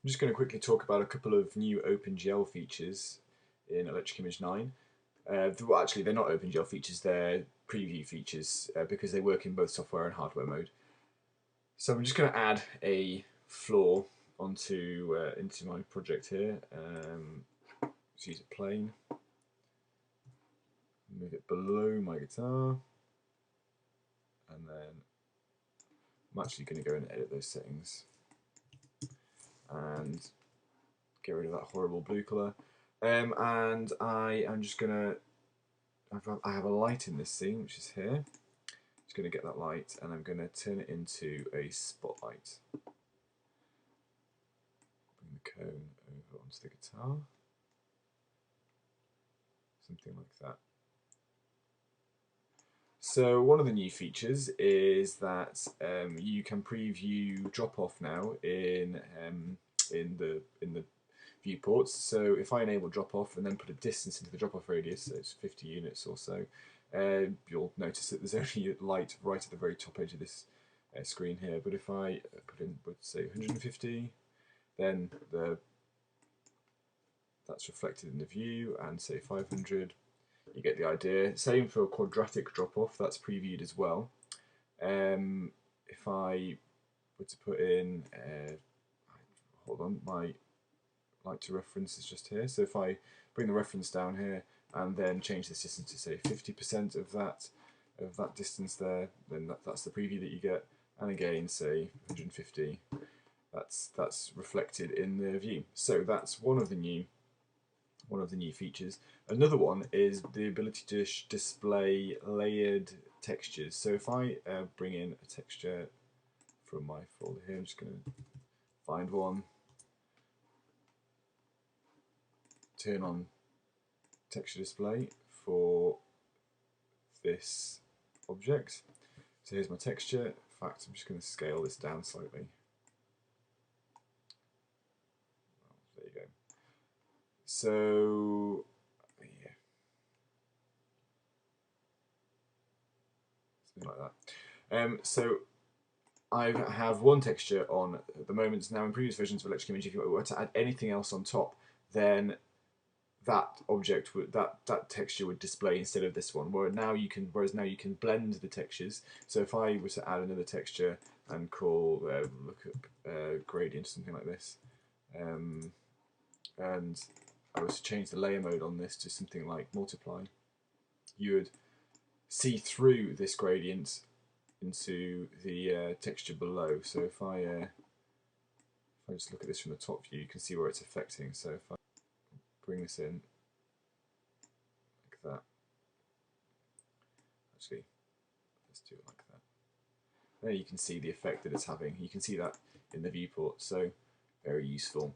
just going to quickly talk about a couple of new OpenGL features in Electric Image 9. Well, actually, they're not OpenGL features, they're preview features because they work in both software and hardware mode. So I'm just going to add a floor onto into my project here. Let's use a plane. Move it below my guitar. And then I'm actually going to go and edit those settings and get rid of that horrible blue colour. And I am just going to, I have a light in this scene, which is here. Just going to get that light and I'm going to turn it into a spotlight. Bring the cone over onto the guitar. Something like that. So one of the new features is that you can preview drop-off now in the viewports. So if I enable drop-off and then put a distance into the drop-off radius, so it's 50 units or so, you'll notice that there's only a light right at the very top edge of this screen here. But if I put in, say, 150, then that's reflected in the view, and say 500. You get the idea. Same for a quadratic drop-off, that's previewed as well. If I were to put in, hold on, my light to reference is just here. So if I bring the reference down here and then change this distance to say 50% of that distance there, then that's the preview that you get. And again, say 150. That's reflected in the view. So that's one of the new features. Another one is the ability to display layered textures. So if I bring in a texture from my folder here, I'm just going to find one, turn on texture display for this object. So here's my texture. In fact, I'm just going to scale this down slightly. There you go. So, yeah, something like that. So I have one texture on at the moment. Now in previous versions of Electric Image, if you were to add anything else on top, then that object would, that texture would display instead of this one. Whereas now you can blend the textures. So if I were to add another texture and call look up gradient or something like this, and I was to change the layer mode on this to something like multiply, you would see through this gradient into the texture below. So if I just look at this from the top view, you can see where it's affecting. So if I bring this in like that, actually, let's do it like that. There you can see the effect that it's having. You can see that in the viewport, so very useful.